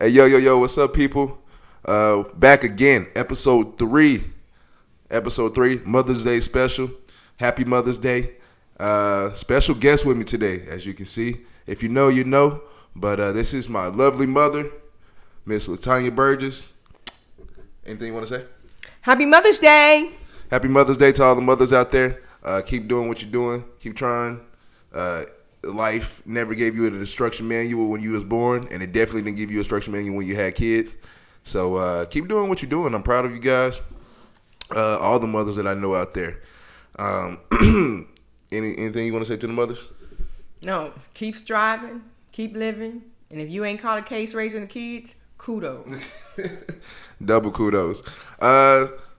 Hey, yo, what's up, people? Back again, episode 3. Episode 3, Mother's Day special. Happy Mother's Day. Special guest with me today, as you can see. If you know, you know. But this is my lovely mother, Miss Tonya Burgess. Anything you want to say? Happy Mother's Day. Happy Mother's Day to all the mothers out there. Keep doing what you're doing. Keep trying. Life never gave you an instruction manual when you was born, and it definitely didn't give you an instruction manual when you had kids. So keep doing what you're doing. I'm proud of you guys. All the mothers that I know out there. Anything you want to say to the mothers? No, keep striving, keep living, and if you ain't caught a case raising the kids, kudos. Double kudos.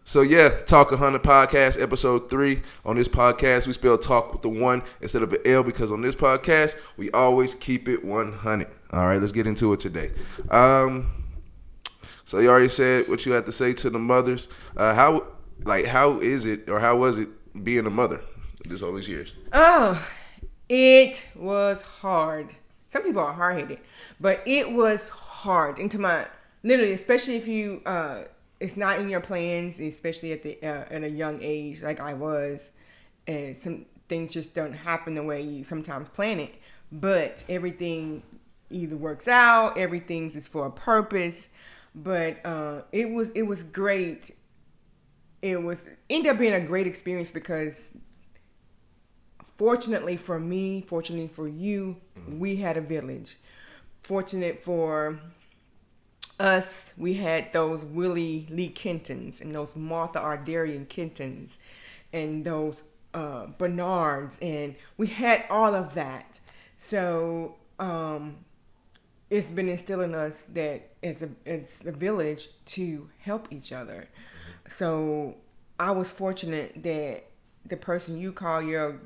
So yeah, Ta1k podcast, episode 3. On this podcast, we spell talk with the 1 instead of an L because on this podcast, we always keep it 100. All right, let's get into it today. So you already said what you had to say to the mothers. How is it or how was it being a mother all these years? Oh, it was hard. Some people are hard-headed, but it was hard. Literally, especially if you it's not in your plans, especially at a young age like I was, and some things just don't happen the way you sometimes plan it. But everything either works out, everything's is for a purpose. But it was great. Ended up being a great experience because fortunately for me, fortunately for you, we had a village. Fortunate for us, we had those Willie Lee Kentons and those Martha Ardarian Kentons and those Bernards, and we had all of that. So it's been instilling us that as a village to help each other. So I was fortunate that the person you call your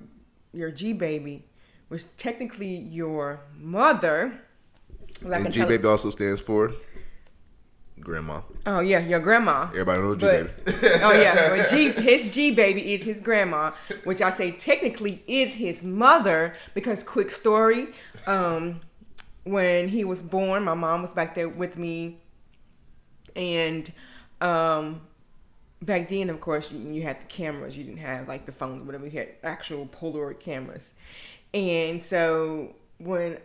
G baby was technically your mother. And G baby also stands for grandma. Oh yeah, your grandma. Everybody knows G baby. Oh yeah, but his G baby is his grandma, which I say technically is his mother because quick story. When he was born, my mom was back there with me, and back then, of course, you had the cameras. You didn't have like the phones, whatever. You had actual Polaroid cameras, and so when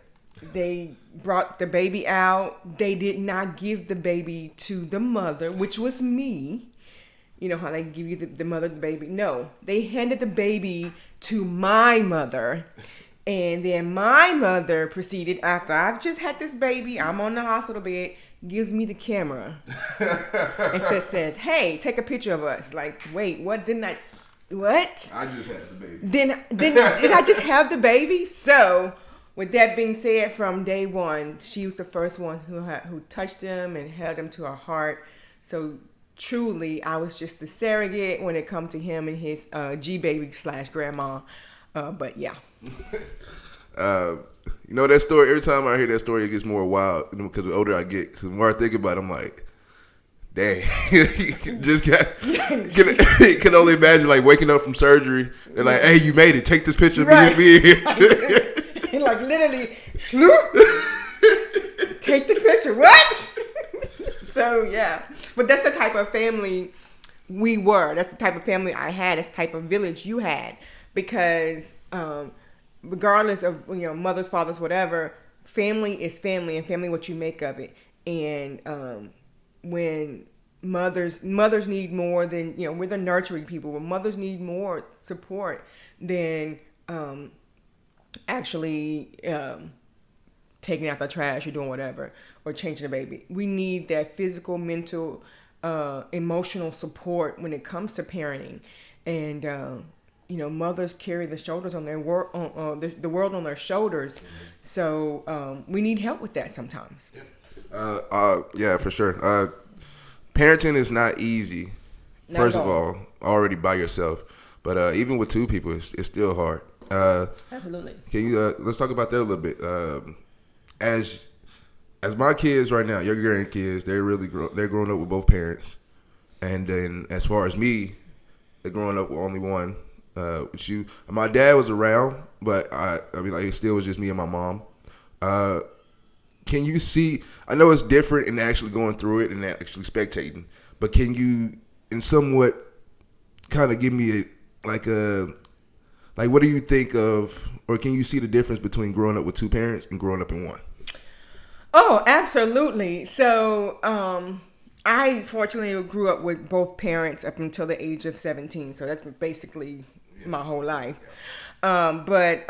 they brought the baby out, they did not give the baby to the mother, which was me. You know how they give you the mother the baby? No, they handed the baby to my mother. And then my mother proceeded, after I've just had this baby, I'm on the hospital bed, gives me the camera. And says, hey, take a picture of us. Like, wait, what? What? I just had the baby. Did I just have the baby? So, with that being said, from day one, she was the first one who touched him and held him to her heart. So, truly, I was just the surrogate when it come to him and his G-baby / grandma. But yeah. You know that story, every time I hear that story, it gets more wild because the older I get. Because the more I think about it, I'm like, dang. Just can only imagine like waking up from surgery and like, hey, you made it. Take this picture of me here. And like literally, take the picture. What? So yeah. But that's the type of family we were. That's the type of family I had. That's the type of village you had. Because regardless of mothers, fathers, whatever, family is family, and family what you make of it. And when mothers need more than we're the nurturing people. When mothers need more support than actually taking out the trash or doing whatever or changing the baby, we need that physical, mental, emotional support when it comes to parenting. And mothers carry the shoulders on the world on their shoulders. So we need help with that sometimes. Yeah, for sure. Parenting is not easy. First of all, already by yourself. But even with two people, it's still hard. Absolutely. Can you let's talk about that a little bit? As my kids right now, your grandkids, they're growing up with both parents, and then as far as me, they're growing up with only one. With you, my dad was around, but I mean, like, it still was just me and my mom. can you see? I know it's different in actually going through it and actually spectating, but can you, in somewhat, kind of give me like what do you think of, or can you see the difference between growing up with two parents and growing up in one? Oh, absolutely. So, I fortunately grew up with both parents up until the age of 17. So that's basically my whole life. But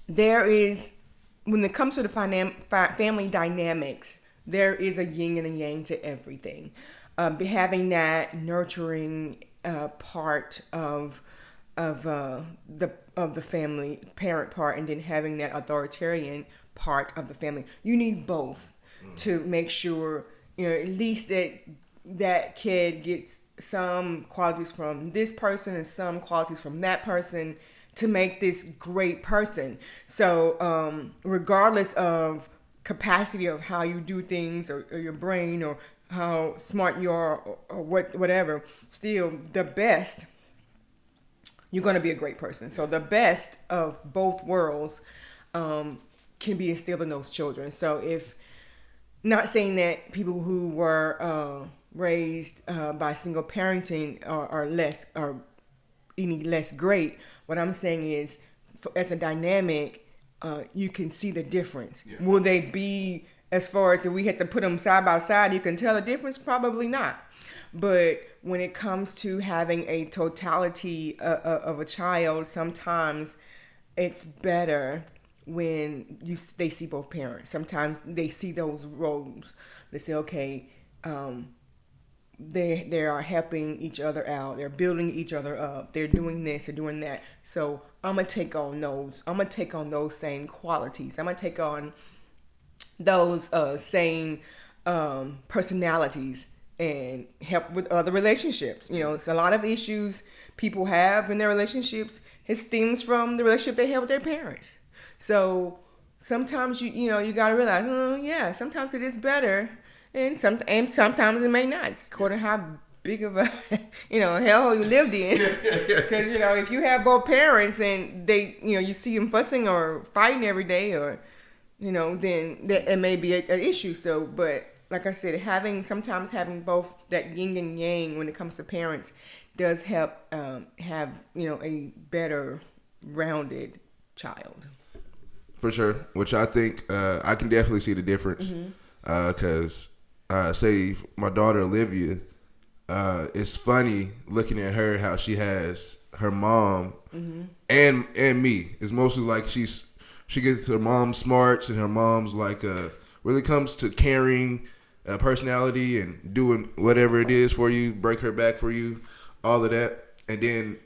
there is, when it comes to the family dynamics, there is a yin and a yang to everything. Having that nurturing part of the family parent part, and then having that authoritarian part of the family. You need both to make sure, at least that kid gets some qualities from this person and some qualities from that person to make this great person. So regardless of capacity of how you do things, or your brain, or how smart you are, or whatever, still the best, you're going to be a great person. So the best of both worlds can be instilled in those children. So if, not saying that people who were raised by single parenting are any less great. What I'm saying is, as a dynamic, you can see the difference. Yeah. Will they be, as far as if we had to put them side by side, you can tell the difference? Probably not. But when it comes to having a totality of a child, sometimes it's better when they see both parents. Sometimes they see those roles. They say, okay, they are helping each other out. They're building each other up. They're doing this. They're doing that. So I'm gonna take on those. I'm gonna take on those same qualities. I'm gonna take on those same personalities and help with other relationships. It's a lot of issues people have in their relationships. It stems from the relationship they have with their parents. So sometimes you gotta realize, sometimes it is better, and sometimes it may not. It's according to how big of a hellhole you lived in. Because if you have both parents and they you see them fussing or fighting every day, or then it may be an issue. So, but like I said, sometimes having both, that yin and yang when it comes to parents, does help have a better rounded child. For sure, which I think I can definitely see the difference. Because say my daughter Olivia, it's funny looking at her, how she has her mom and me. It's mostly like she gets her mom's smarts, and her mom's like really comes to caring personality and doing whatever it is for you, break her back for you, all of that. And then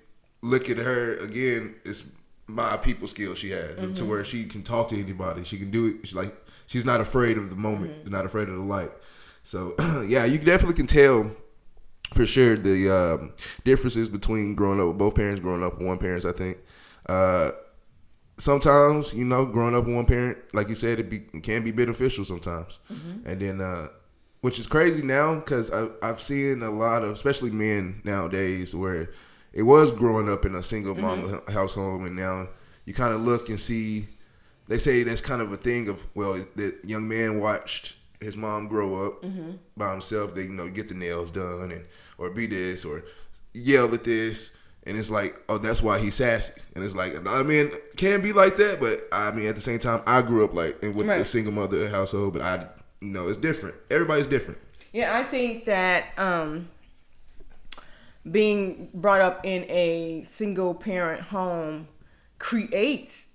look at her again, it's my people skills she has to where she can talk to anybody. She can do it. She's not afraid of the moment, not afraid of the light. So yeah, you definitely can tell for sure the differences between growing up with both parents, growing up with one parent. I think sometimes growing up with one parent, like you said, it can be beneficial sometimes. And then which is crazy now, because I've seen a lot of, especially men nowadays, where it was growing up in a single mom household, and now you kind of look and see, they say that's kind of a thing of, well, the young man watched his mom grow up by himself. They get the nails done or be this or yell at this, and it's like, oh, that's why he's sassy. And it's like, I mean, it can be like that, but I mean, at the same time, I grew up with a single mother household, but it's different. Everybody's different. Yeah, I think that being brought up in a single parent home creates,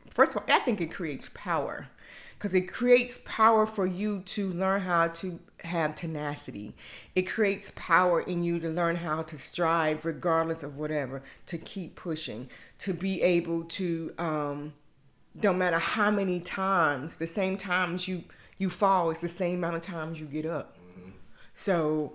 first of all, I think it creates power, because it creates power for you to learn how to have tenacity. It creates power in you to learn how to strive regardless of whatever, to keep pushing, to be able to, don't matter how many times, the same times you fall, it's the same amount of times you get up. So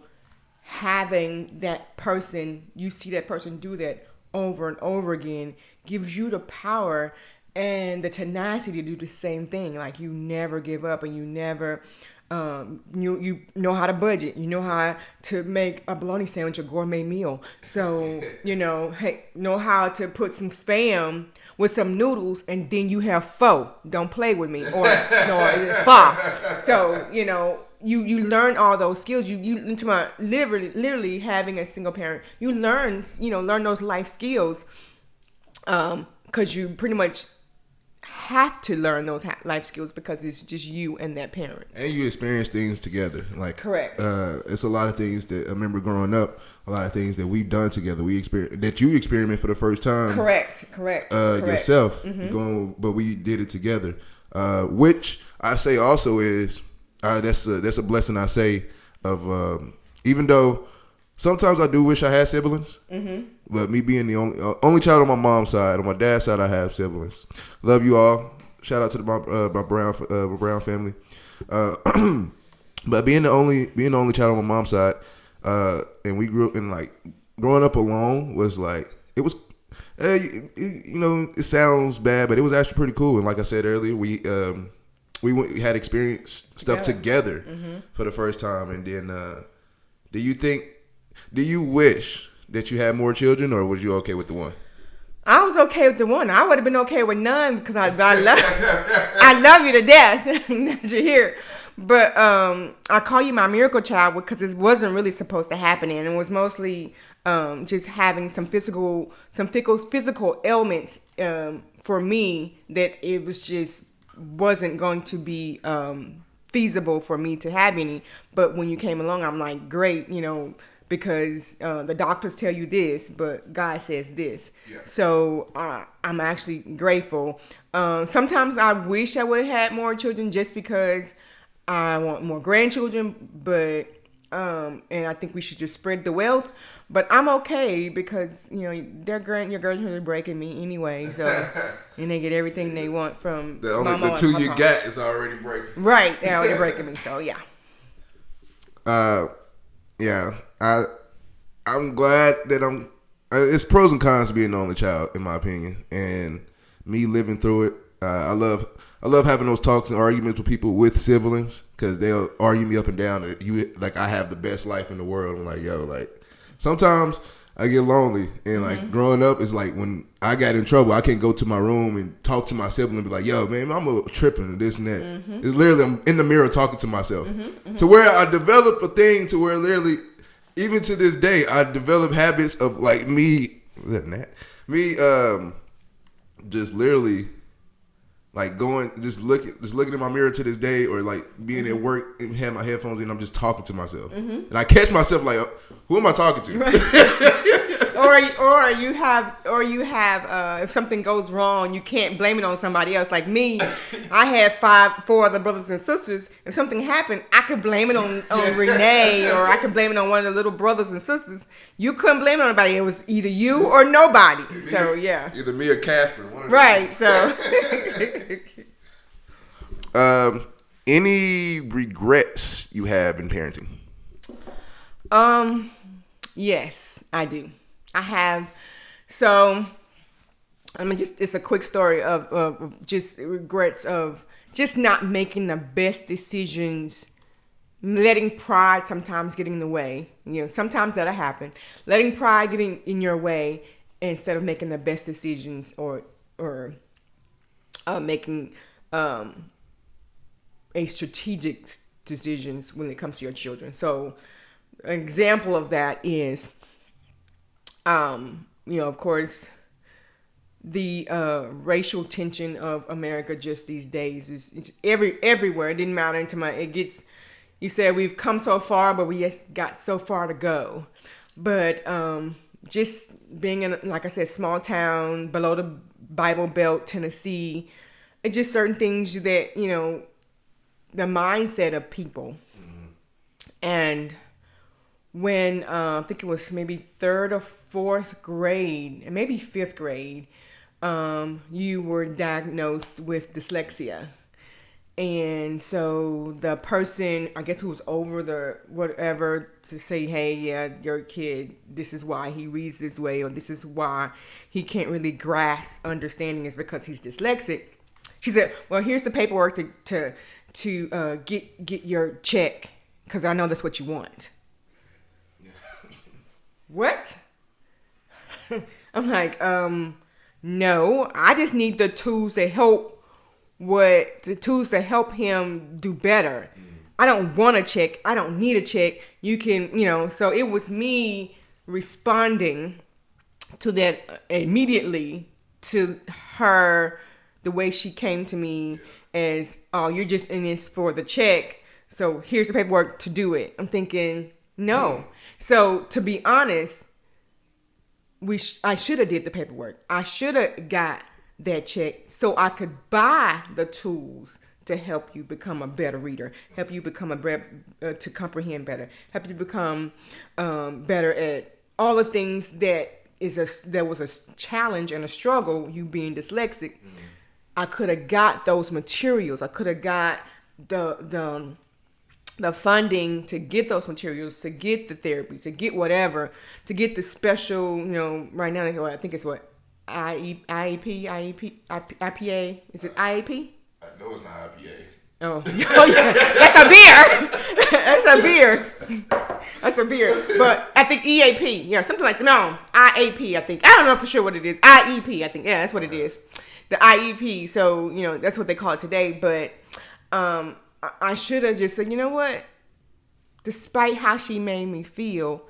having that person, you see that person do that over and over again, gives you the power and the tenacity to do the same thing. Like, you never give up, and you never You know how to budget. You know how to make a bologna sandwich, a gourmet meal. So know how to put some spam with some noodles, and then you have pho. Don't play with me, or no, pho. So you learn all those skills. You into my literally having a single parent. You learn those life skills, because you pretty much have to learn those life skills because it's just you and that parent. And you experience things together. Like, correct. It's a lot of things that I remember growing up. A lot of things that we've done together. That you experiment for the first time. Correct. Yourself but we did it together. Which I say also is that's a blessing. I say of even though sometimes I do wish I had siblings. But me being the only child on my mom's side, on my dad's side, I have siblings. Love you all. Shout out to my Brown family. But being the only child on my mom's side, and we grew up in growing up alone was it was, it sounds bad, but it was actually pretty cool. And like I said earlier, we had experienced stuff together for the first time. And then, do you wish that you had more children, or was you okay with the one? I was okay with the one. I would have been okay with none because I love I love you to death. That you hear, but I call you my miracle child because it wasn't really supposed to happen, and it was mostly just having some physical ailments for me that it was just wasn't going to be feasible for me to have any. But when you came along, I'm like, great, because the doctors tell you this, but God says this. Yeah. So I'm actually grateful. Sometimes I wish I would have had more children just because I want more grandchildren, but and I think we should just spread the wealth. But I'm okay because your grandchildren are breaking me anyway, so and they get everything they want from the two you got is already breaking. Right, they're already breaking me. So yeah. Yeah. I'm glad that it's pros and cons to being the only child, in my opinion, and me living through it. I love having those talks and arguments with people with siblings because they'll argue me up and down that I have the best life in the world. I'm like, sometimes I get lonely, and growing up, it's like when I got in trouble, I can't go to my room and talk to my sibling and be like, yo, man, I'm tripping and this and that. It's literally I'm in the mirror talking to myself to where I develop a thing to where literally, even to this day, I develop habits of just literally just looking in my mirror to this day, or being at work and have my headphones in, I'm just talking to myself, and I catch myself who am I talking to? Right. or you have if something goes wrong, you can't blame it on somebody else. Like me, I had 4 other brothers and sisters. If something happened, I could blame it on Renee, or I could blame it on one of the little brothers and sisters. You couldn't blame it on anybody. It was either you or nobody. So yeah, either me or Casper. Right. So. Any regrets you have in parenting? Yes, I do. I have. So, it's a quick story of just regrets of just not making the best decisions, letting pride sometimes get in the way. Sometimes that'll happen. Letting pride get in your way instead of making the best decisions or making a strategic decisions when it comes to your children. So, an example of that is, of course, the racial tension of America just these days is everywhere. It didn't matter you said we've come so far, but we just got so far to go. But just being in, like I said, small town below the Bible Belt, Tennessee, and just certain things that, the mindset of people. And when I think it was maybe 3rd or 4th grade, and maybe 5th grade, you were diagnosed with dyslexia. And so the person, I guess, who was over the whatever to say, hey, yeah, your kid, this is why he reads this way, or this is why he can't really grasp understanding is because he's dyslexic. She said, well, here's the paperwork to get your check because I know that's what you want. What? I'm like, no, I just need the tools to help him do better. I don't want a check. I don't need a check. You can, so it was me responding to that immediately to her, the way she came to me as, oh, you're just in this for the check. So here's the paperwork to do it. I'm thinking, no. So to be honest, I should have did the paperwork. I should have got that check so I could buy the tools to help you become a better reader, help you become to comprehend better, help you become better at all the things that was a challenge and a struggle, you being dyslexic. I could have got those materials. I could have got the funding to get those materials, to get the therapy, to get whatever, to get the special, right now I think it's what, IEP, IPA, is it IAP? I know it's not IPA. Oh yeah, that's a beer. But I think EAP, something like that. No, IAP, I think. I don't know for sure what it is. IEP, I think. Yeah, that's what it is. The IEP. So, that's what they call it today. But I should have just said, you know what? Despite how she made me feel,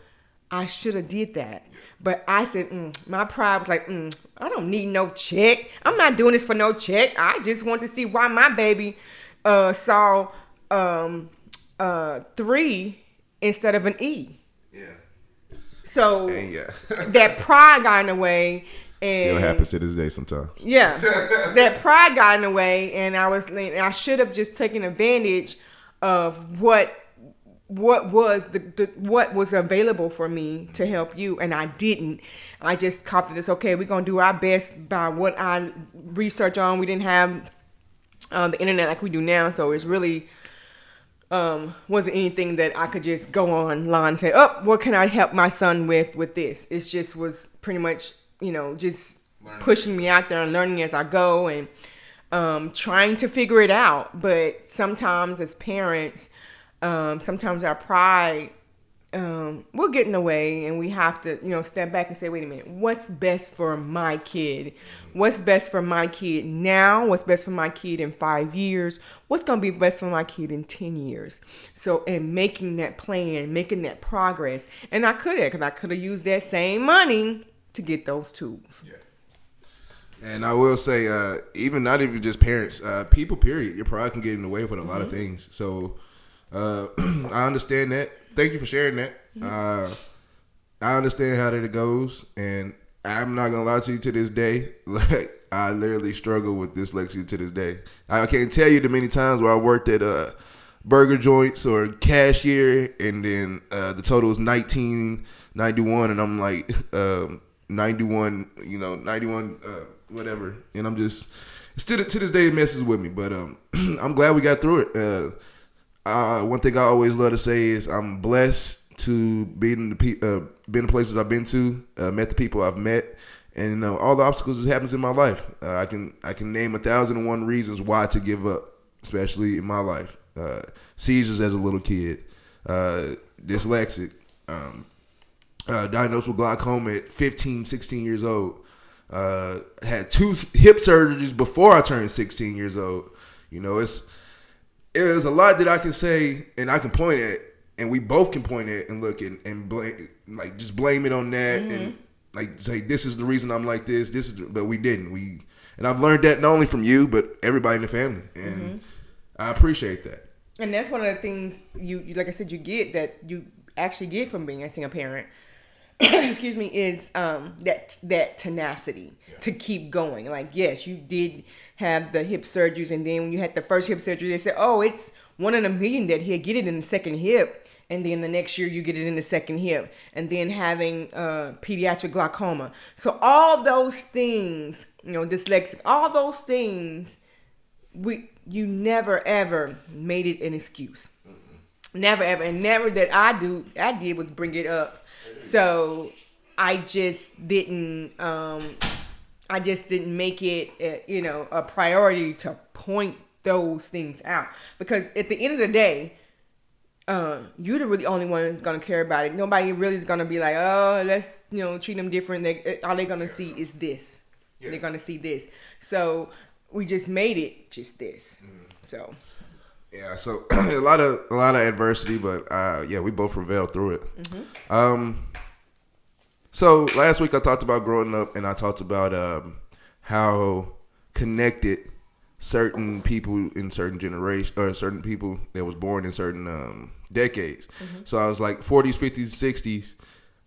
I should have did that. But I said, my pride was like, I don't need no check. I'm not doing this for no check. I just want to see why my baby saw 3 instead of an E. Yeah. So that pride got in the way. And still happens to this day sometimes. Yeah. That pride got in the way, and I should have just taken advantage of what was what was available for me to help you, and I didn't. I just copped it. It's okay. We're gonna do our best by what I research on. We didn't have the internet like we do now, so it's really wasn't anything that I could just go online and say, oh, what can I help my son with this? It just was pretty much, just pushing me out there and learning as I go and trying to figure it out. But sometimes as parents, sometimes our pride will get in the way, and we have to, step back and say, wait a minute, what's best for my kid? What's best for my kid now? What's best for my kid in 5 years? What's going to be best for my kid in 10 years? So, and making that plan, making that progress. And I could have used that same money to get those tools. Yeah. And I will say, not even just parents, people, period, your pride can get in the way with a lot of things. So, I understand that. Thank you for sharing that. I understand how that goes, and I'm not gonna lie to you. To this day, like, I literally struggle with dyslexia to this day. I can't tell you the many times where I worked at burger joints or cashier, and then the total was 1991, and I'm like 91, 91, whatever, and I'm just still to this day it messes with me. But I'm glad we got through it. One thing I always love to say is I'm blessed to be in the places I've been to, met the people I've met, and all the obstacles that happens in my life. I can name 1,001 reasons why to give up, especially in my life. Seizures as a little kid, dyslexic, diagnosed with glaucoma at 15, 16 years old. Had 2 hip surgeries before I turned 16 years old. There's a lot that I can say and I can point at, and we both can point at and look and blame, like just blame it on that, and like say this is the reason I'm like this. But we didn't. And I've learned that not only from you but everybody in the family, and I appreciate that. And that's one of the things you like I said, you actually get from being a single parent. Excuse me, is that tenacity to keep going. Like, yes, you did have the hip surgeries, and then when you had the first hip surgery, they said, oh, it's 1 in a million that he'll get it in the second hip, and then the next year you get it in the second hip, and then having pediatric glaucoma. So all those things, dyslexic, all those things, you never ever made it an excuse. Never ever, and never that I did was bring it up. So I just didn't make it, a priority to point those things out, because at the end of the day, you're the really only one who's gonna care about it. Nobody really is gonna be like, oh, let's treat them different. All they're gonna see is this. Yeah. They're gonna see this. So we just made it just this. So yeah, so a lot of adversity, but we both prevailed through it. So last week I talked about growing up, and I talked about how connected certain people in certain generations, or certain people that was born in certain decades. So I was like 40s, 50s, 60s.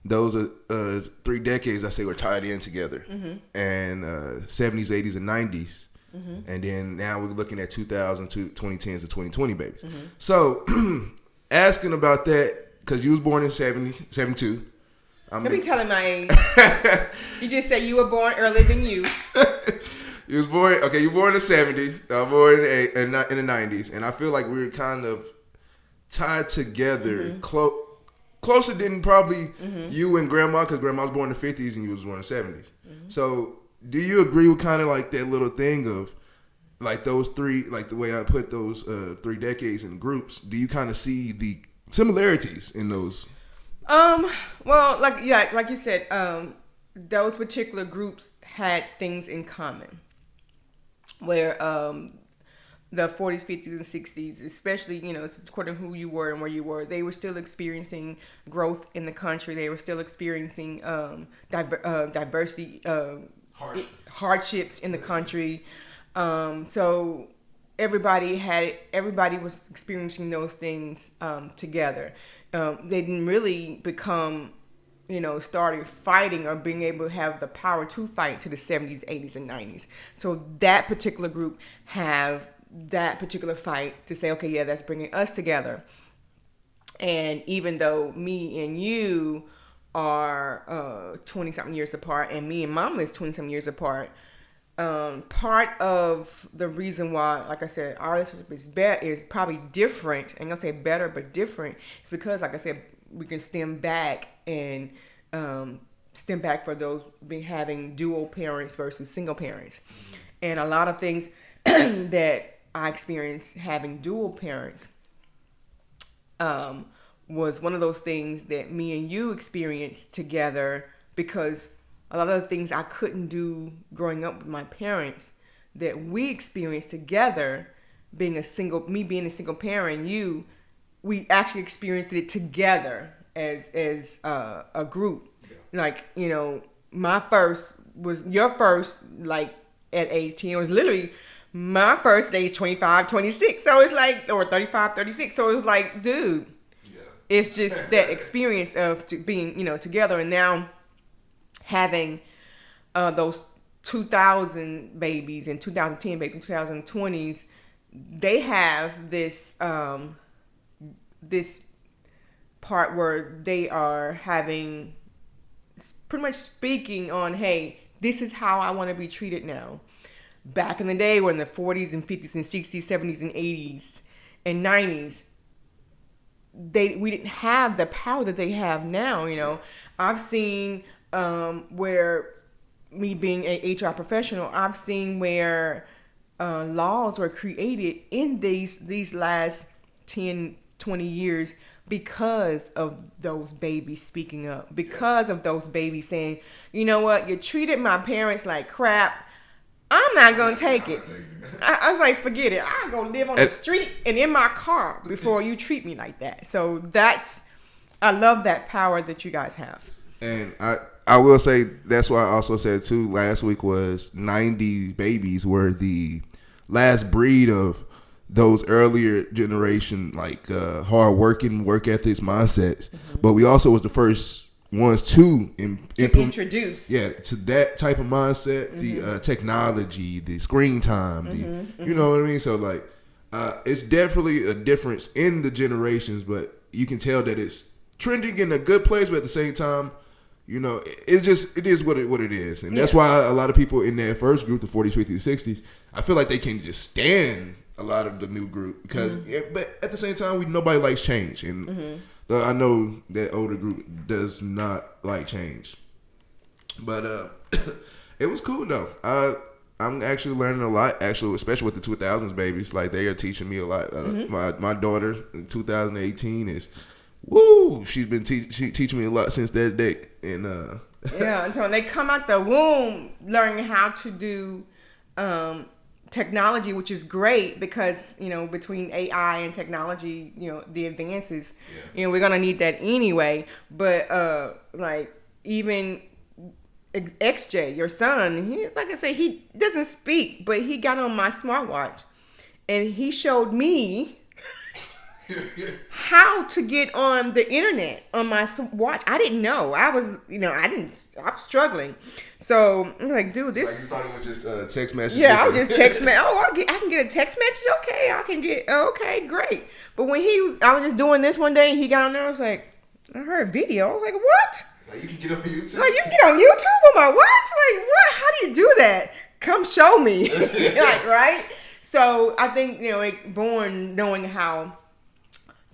Those are 3 decades I say were tied in together, and 70s, 80s, and 90s. And then now we're looking at 2000 to 2010s to 2020 babies. So asking about that, because you was born in 72. Don't be telling my age. You just said you were born earlier than you. You was born, okay, you were born in the 70s. I was born in the 90s. And I feel like we were kind of tied together, closer than probably you and Grandma, because Grandma was born in the 50s and you was born in the 70s. So do you agree with kind of like that little thing of like those three, like the way I put those 3 decades in groups? Do you kind of see the similarities in those? Well, like you said, those particular groups had things in common, where the 40s, 50s, and 60s, especially, according to who you were and where you were, they were still experiencing growth in the country. They were still experiencing diversity, hardships in the country. So everybody was experiencing those things together. They didn't really become, started fighting or being able to have the power to fight to the 70s, 80s, and 90s. So that particular group have that particular fight to say, okay, yeah, that's bringing us together. And even though me and you are 20-something years apart, and me and Mama is 20-something years apart, part of the reason why, like I said, our relationship is probably different. I'm gonna say better, but different. It's because, like I said, we can stem back for those having dual parents versus single parents, and a lot of things that I experienced having dual parents was one of those things that me and you experienced together, because a lot of the things I couldn't do growing up with my parents that we experienced together, being a single parent, we actually experienced it together as a group. Yeah. Like, my first was your first, like at age 10, it was literally my first age 25, 26. So it's like, or 35, 36. So it was like, dude, it's just that experience of being, together. And now having those 2000 babies and 2010 babies, 2020s, they have this this part where they are having pretty much speaking on, hey, this is how I want to be treated now. Back in the day, when in the 40s and 50s and 60s, 70s and 80s and 90s, we didn't have the power that they have now. I've seen where, me being a HR professional, I've seen where laws were created in these last 10, 20 years because of those babies speaking up, because of those babies saying, you know what, you treated my parents like crap, I'm not going to take it. I was like, forget it. I'm going to live on the street and in my car before you treat me like that. So I love that power that you guys have. And I will say, that's why I also said too, last week was 90 babies were the last breed of those earlier generation, like hard working, work ethics mindsets. Mm-hmm. But we also was the first ones to introduce to that type of mindset, mm-hmm. the technology, the screen time, mm-hmm. You know what I mean? So like it's definitely a difference in the generations, but you can tell that it's trending in a good place, but at the same time, it is what it is. And that's why a lot of people in that first group, the 40s, 50s, 60s, I feel like they can just stand a lot of the new group because but at the same time, nobody likes change. And mm-hmm. I know that older group does not like change, but it was cool though. I'm actually learning a lot. Actually, especially with the 2000s babies, like they are teaching me a lot. My daughter in 2018 is, woo. She's been teaching me a lot since that day. And yeah, and so when they come out the womb learning how to do technology, which is great because, you know, between AI and technology, you know, the advances, you know, we're going to need that anyway. But like even XJ, your son, he, like I said, he doesn't speak, but he got on my smartwatch and he showed me how to get on the internet on my watch. I didn't know. I was struggling. So I'm like, dude, this. Like you probably was just text message. Yeah, I was just text message. Oh, I can get a text message. Okay, I can get. Okay, great. But when I was just doing this one day, and he got on there. I was like, I heard video. I was like, what? Like you can get on YouTube. Like you can get on YouTube on my watch. Like what? How do you do that? Come show me. Like right. So I think born knowing how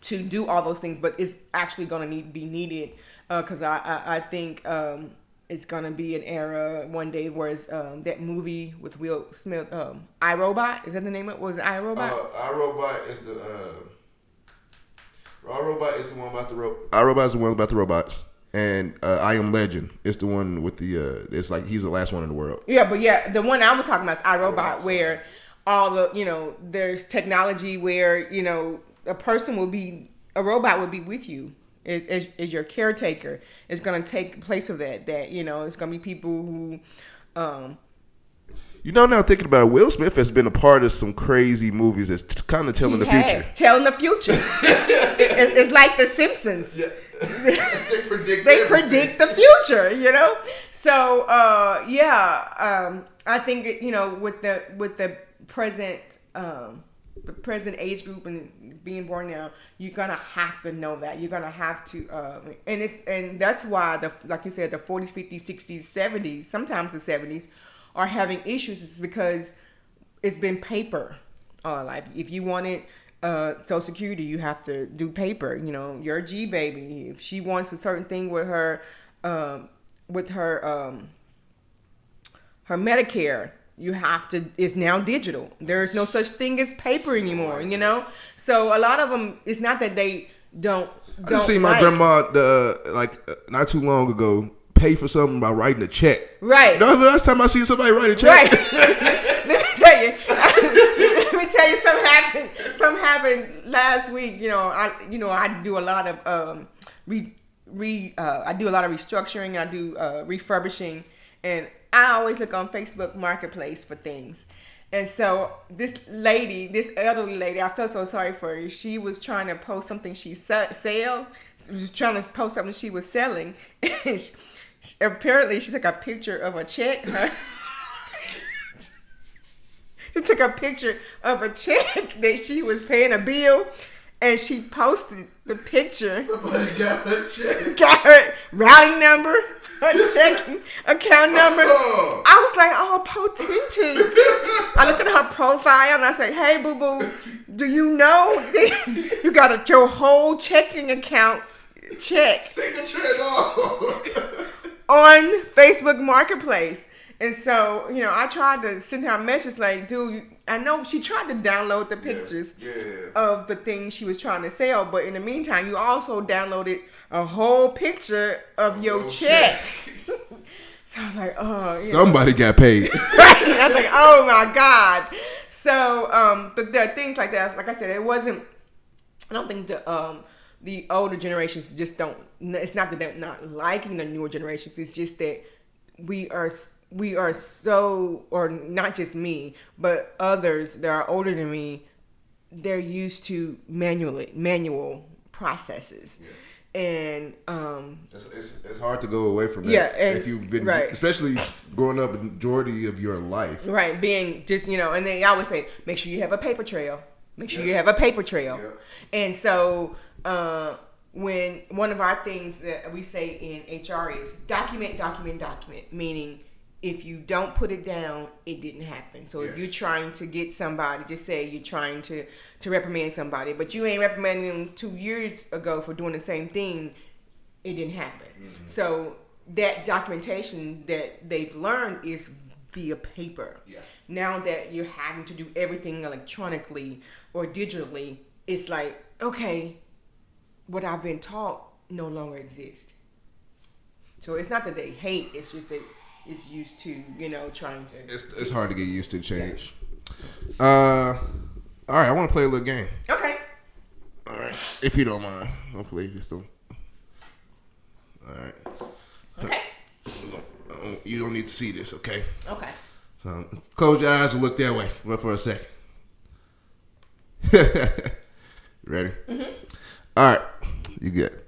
to do all those things, but it's actually going to be needed because I think it's going to be an era one day where it's that movie with Will Smith, iRobot. Is that the name of it? Was it iRobot? iRobot is the iRobot is the one about the iRobot is the one about the robots. And I Am Legend is the one with the it's like he's the last one in the world. Yeah, but the one I was talking about is iRobot, where all the there's technology where a robot will be with you as your caretaker. It's gonna take place of that. It's gonna be people who. Now thinking about it, Will Smith has been a part of some crazy movies that's kind of telling the future. Telling the future. It's like The Simpsons. Yeah. They predict the future, So I think with the present age group and being born now, you're gonna have to know that. You're gonna have to, and that's why like you said, the 40s, 50s, 60s, 70s, sometimes the 70s, are having issues. Is because it's been paper all our life. If you wanted Social Security, you have to do paper. Your G baby, if she wants a certain thing with her Medicare, you have to. It's now digital. There's no such thing as paper anymore. So a lot of them. It's not that they don't. I just seen my grandma not too long ago pay for something by writing a check. Right. The last time I seen somebody write a check. Right. Let me tell you something happened last week. I do a lot of I do a lot of restructuring. I do refurbishing, and I always look on Facebook Marketplace for things. And so this elderly lady, I felt so sorry for her. She was trying to post something she sell. She was trying to post something she was selling. Apparently, she took a picture of a check. She took a picture of a check that she was paying a bill, and she posted the picture. Somebody got a check. Got her routing number, her checking account number. I was like, oh, potenti. I looked at her profile and I said, hey, boo boo, do you know that you got your whole checking account check signature and all on Facebook Marketplace? And so, I tried to send her a message like, dude, I know she tried to download the pictures of the things she was trying to sell, but in the meantime, you also downloaded a whole picture of your check. So I was like, oh, somebody got paid. Right? I was like, oh my God. So, but there are things like that. Like I said, it wasn't. I don't think the older generations just don't. It's not that they're not liking the newer generations. It's just that we are so, or not just me, but others that are older than me, they're used to manual processes. Yeah. And it's hard to go away from that. Yeah, if you've been, especially growing up the majority of your life. Right, being just, and they always say, make sure you have a paper trail. Make sure you have a paper trail. Yeah. And so when one of our things that we say in HR is document, meaning if you don't put it down, it didn't happen. So if you're trying to get somebody, just say you're trying to reprimand somebody, but you ain't reprimanding them 2 years ago for doing the same thing, it didn't happen. Mm-hmm. So that documentation that they've learned is via paper. Yeah. Now that you're having to do everything electronically or digitally, it's like, okay, what I've been taught no longer exists. So it's not that they hate, it's just that it's used to, trying to. It's hard to get used to change. All right, I want to play a little game. Okay. All right, if you don't mind. Hopefully you still. All right. Okay. You don't need to see this, okay? Okay. So close your eyes and look that way. Wait for a second. Ready? Mm-hmm. All right, you good.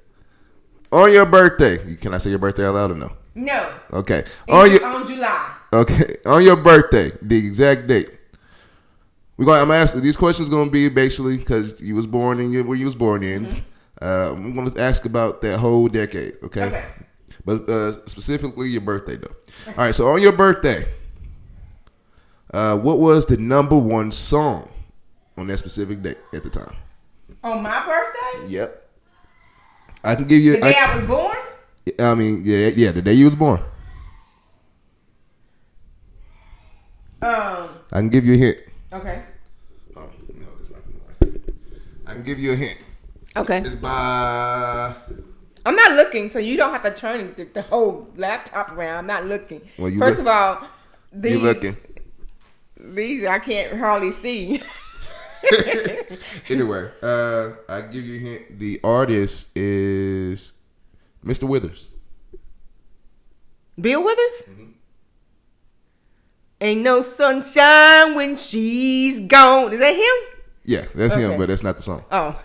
On your birthday, can I say your birthday out loud or no? No. Okay. On July. Okay. On your birthday, the exact date. I'm asking these questions. Going to be basically because you was born in where you was born in. Mm-hmm. I'm going to ask about that whole decade. Okay. But specifically your birthday though. Okay. All right. So on your birthday, what was the number one song on that specific date at the time? On my birthday? Yep. I can give you the day I was born. I mean, yeah, the day you was born. I can give you a hint. Okay. Oh, no, this might be I can give you a hint. Okay. It's by. I'm not looking, so you don't have to turn the whole laptop around. I'm not looking. Well, First of all, you looking. These I can't hardly see. Anyway, I give you a hint. The artist is Mr. Withers. Bill Withers? Mm-hmm. Ain't no sunshine when she's gone. Is that him? Yeah, that's him, but that's not the song. Oh.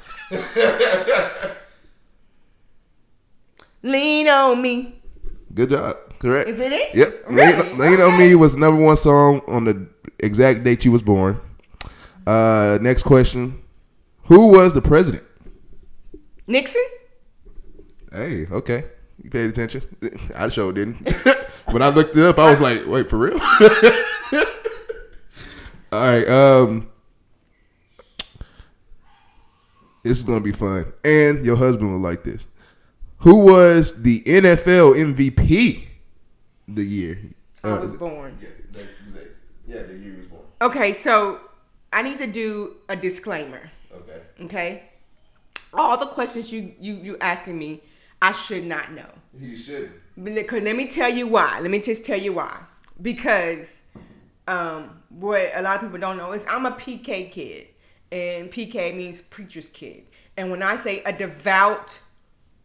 Lean on me. Good job. Correct. Is it it? Yep. Really? Lean on Me was the number one song on the exact date you was born. Next question. Who was the president? Nixon? Hey, okay. You paid attention. I sure didn't. When I looked it up, I was like, wait, for real? All right. This is going to be fun. And your husband will like this. Who was the NFL MVP the year? I was born. Yeah, the year he was born. Okay, so I need to do a disclaimer. Okay. All the questions you asking me, I should not know. You shouldn't. Let me tell you why. Let me just tell you why. Because what a lot of people don't know is I'm a PK kid. And PK means preacher's kid. And when I say a devout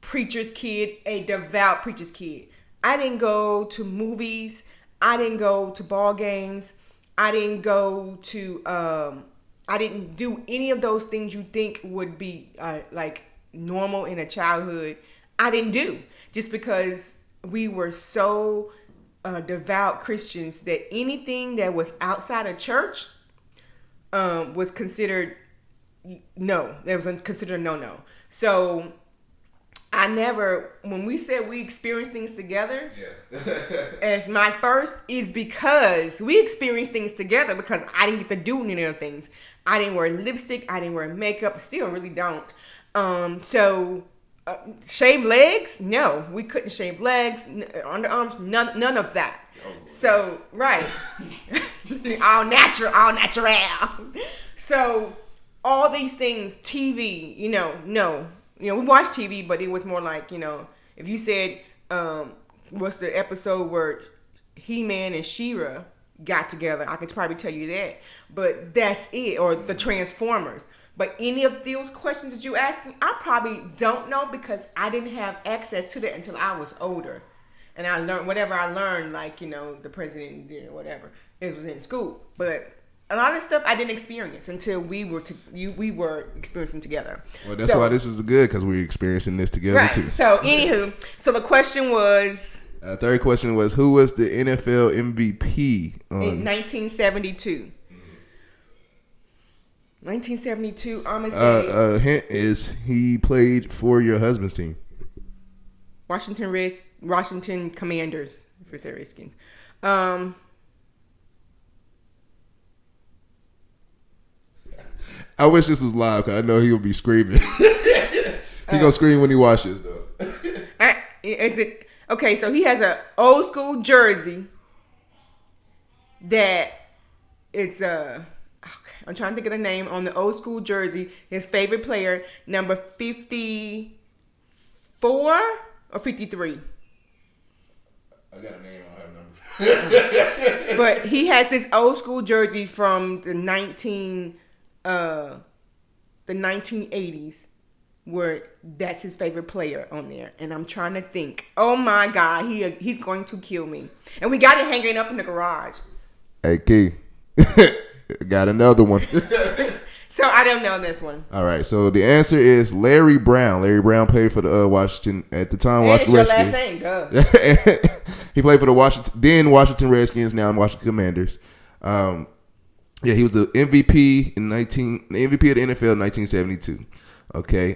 preacher's kid, I didn't go to movies. I didn't go to ball games. I didn't go to, I didn't do any of those things you think would be like normal in a childhood. I didn't do, just because we were so devout Christians that anything that was outside of church was considered no. That was considered no. So I never, when we said we experienced things together, as my first is because we experienced things together because I didn't get to do any of the things. I didn't wear lipstick. I didn't wear makeup. Still really don't. Shave legs? No, we couldn't shave legs, underarms, none of that. So, right. all natural. So, all these things, TV, no. We watched TV, but it was more like, if you said, what's the episode where He-Man and She-Ra got together, I could probably tell you that. But that's it, or the Transformers. But any of those questions that you asked me, I probably don't know because I didn't have access to that until I was older. And I learned whatever I learned, like, the president did or whatever. It was in school. But a lot of stuff I didn't experience until we were experiencing together. Well, that's why this is good, because we're experiencing this together, too. So, anywho, the question was... third question was, who was the NFL MVP? In 1972. 1972, I'm going to say... hint is he played for your husband's team. Washington Commanders, for the Redskins. I wish this was live, because I know he'll be screaming. He gonna scream when he watches, though. Is it... Okay, so he has an old school jersey. that it's I'm trying to think of the name on the old school jersey. His favorite player, number 54 or 53. I got a name. I don't have a number. But he has this old school jersey from the 1980s, where that's his favorite player on there. And I'm trying to think. Oh my God, he's going to kill me. And we got it hanging up in the garage. Hey, Key. Got another one. So I don't know this one. All right. So the answer is Larry Brown. Larry Brown played for the Washington at the time. And Washington it's your Redskins. last name, go. He played for the Washington Redskins, now in Washington Commanders. Yeah, he was the MVP MVP of the NFL in 1972. Okay.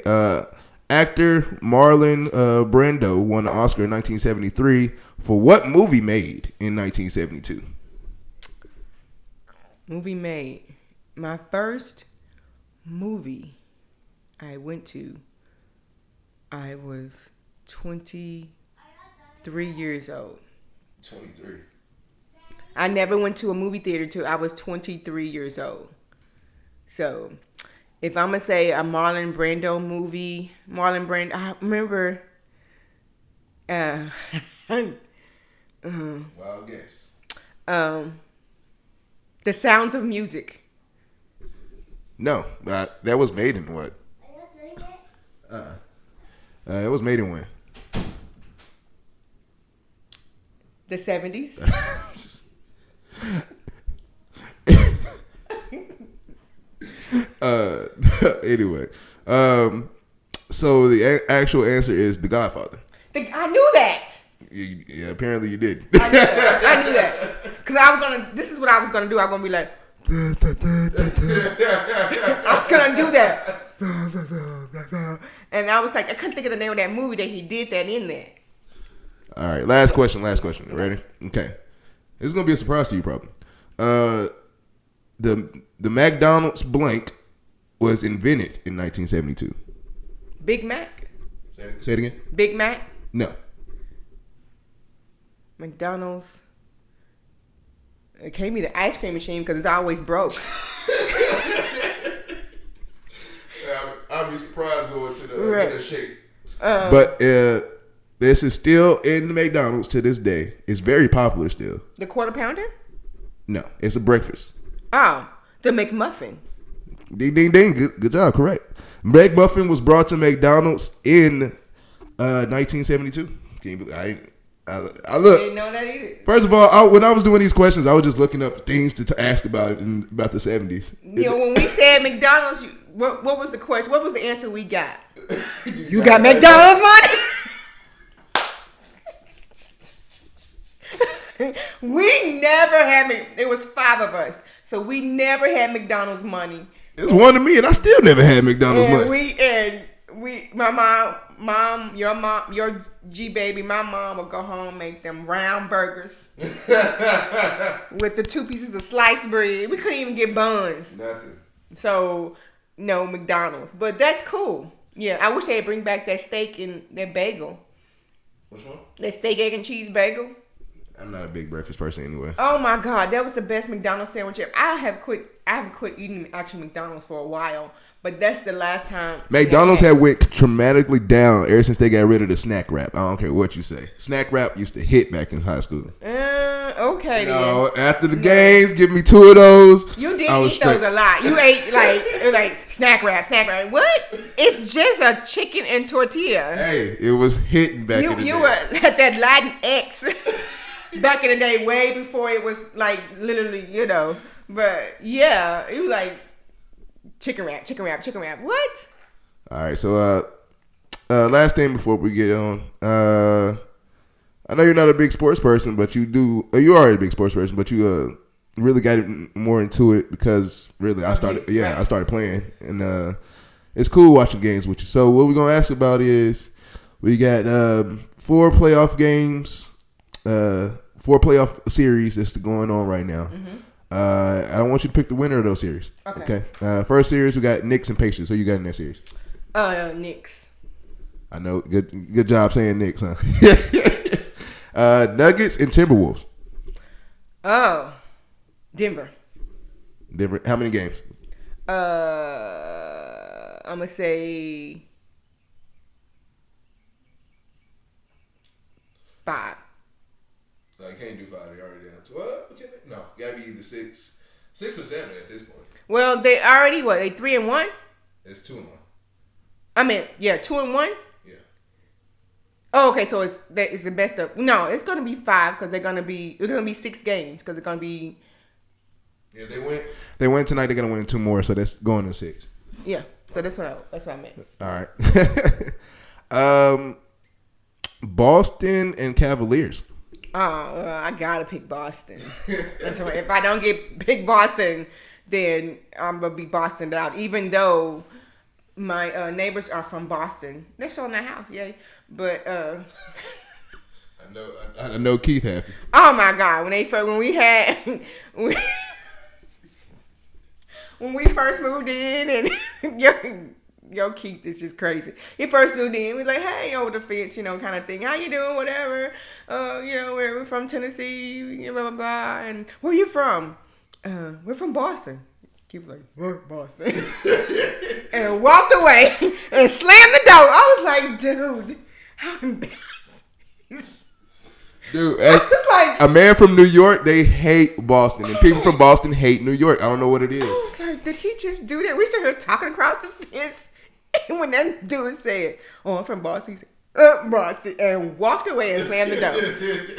Actor Marlon Brando won the Oscar in 1973 for what movie made in 1972? Movie made. My first movie I went to, I was 23 years old. 23. I never went to a movie theater till I was 23 years old. So, if I'm going to say a Marlon Brando movie, I remember... Wild guess. The Sounds of Music. No, that was made in what? It was made in when? The 70s. Anyway, so the actual answer is The Godfather. I knew that. Yeah, apparently you did. I knew that. Because this is what I was going to do. I was going to be like, I was going to do that. And I was like, I couldn't think of the name of that movie that he did that in there. All right, last question. Ready? Okay. This is going to be a surprise to you probably. The McDonald's blank was invented in 1972. Big Mac? Say it again. Big Mac? No. McDonald's. It can't be the ice cream machine because it's always broke. I'll be surprised going to the shake. But this is still in the McDonald's to this day. It's very popular still. The Quarter Pounder? No, it's a breakfast. Oh, the McMuffin. Ding, ding, ding. Good job. Correct. McMuffin was brought to McDonald's in 1972. Can you believe, I look. Didn't know that either. First of all, when I was doing these questions, I was just looking up things to ask about it and about the 70s. When we said McDonald's, what was the question? What was the answer we got? You got McDonald's money? We never had it was 5 of us, so we never had McDonald's money. It's one to me, and I still never had McDonald's money. My mom, your G baby, my mom would go home, make them round burgers with the 2 pieces of sliced bread. We couldn't even get buns. Nothing. So no McDonald's, but that's cool. Yeah, I wish they'd bring back that steak and that bagel. Which one? That steak, egg, and cheese bagel. I'm not a big breakfast person anyway. Oh my God, that was the best McDonald's sandwich ever. I haven't quit eating actual McDonald's for a while, but that's the last time. McDonald's had went dramatically down ever since they got rid of the snack wrap. I don't care what you say. Snack wrap used to hit back in high school. Okay. No, after the games, give me 2 of those. You did eat those a lot. You ate like snack wrap. What? It's just a chicken and tortilla. Hey, it was hitting back in the day. You were at that Latin X. Back in the day, way before it was like literally, But yeah, it was like chicken wrap. What? All right, so last thing before we get on, I know you're not a big sports person, but you do. You are a big sports person, but you really got more into it because really I started playing, and it's cool watching games with you. So what we're gonna ask about is we got 4 playoff games. 4 playoff series that's going on right now. Mm-hmm. I don't want you to pick the winner of those series. Okay. First series we got Knicks and Pacers. Who you got in that series? Knicks. I know. Good job saying Knicks, huh? Nuggets and Timberwolves. Oh, Denver. Denver. How many games? I'm gonna say 5. No, you can't do 5. They already down. Well, okay, no, gotta be either 6 or 7 at this point. Well, they already what? They 3-1. It's 2-1. I mean, yeah, 2-1. Yeah. Oh, okay. So it's the best of. No, it's gonna be 5 because it's gonna be 6 games because it's gonna be. Yeah, they win tonight. They're gonna win 2 more, so that's going to 6. Yeah. So that's what I meant. All right. Boston and Cavaliers. Oh, well, I gotta pick Boston. If I don't pick Boston, then I'm gonna be Bostoned out. Even though my neighbors are from Boston, they're showing their house, yay! But I know Keith happy. Oh my God! When we first moved in, and yo, Keith is just crazy. He first moved in, we was like, hey, over the fence, kind of thing. How you doing? Whatever. We're from Tennessee, blah, blah, blah. And where you from? We're from Boston. Keith was like, what, Boston? And walked away and slammed the door. I was like, dude, how embarrassing. Dude, a man from New York, they hate Boston. And people from Boston hate New York. I don't know what it is. I was like, did he just do that? We started here talking across the fence. And when that dude said, oh, I'm from Boston, he said, Boston, and walked away and slammed the door.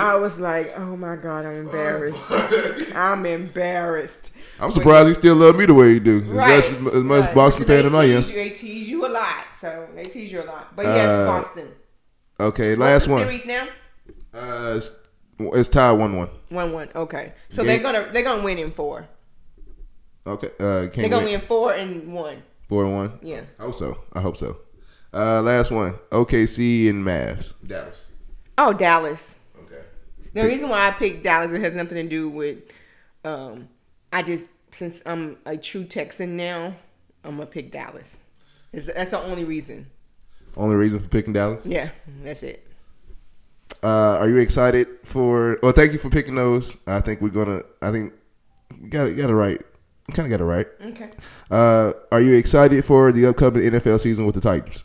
I was like, oh my God, I'm embarrassed. I'm embarrassed. I'm surprised he still love me the way he do. Right. As much Boston fan as I am. They tease you a lot. So they tease you a lot. But yes, Boston. Okay, last one. What's the series now? It's tied 1-1. 1-1. Okay, so they're gonna win in 4. Okay, they're gonna win 4 and 1. 4-1. Yeah. I hope so. Last one. OKC and Mavs. Dallas. Oh, Dallas. Okay. The reason why I picked Dallas, it has nothing to do with. Since I'm a true Texan now, I'm gonna pick Dallas. That's the only reason. Only reason for picking Dallas? Yeah, that's it. Are you excited for? Well, thank you for picking those. I think you got it right. You kind of got it right. Okay. Are you excited for the upcoming NFL season with the Titans?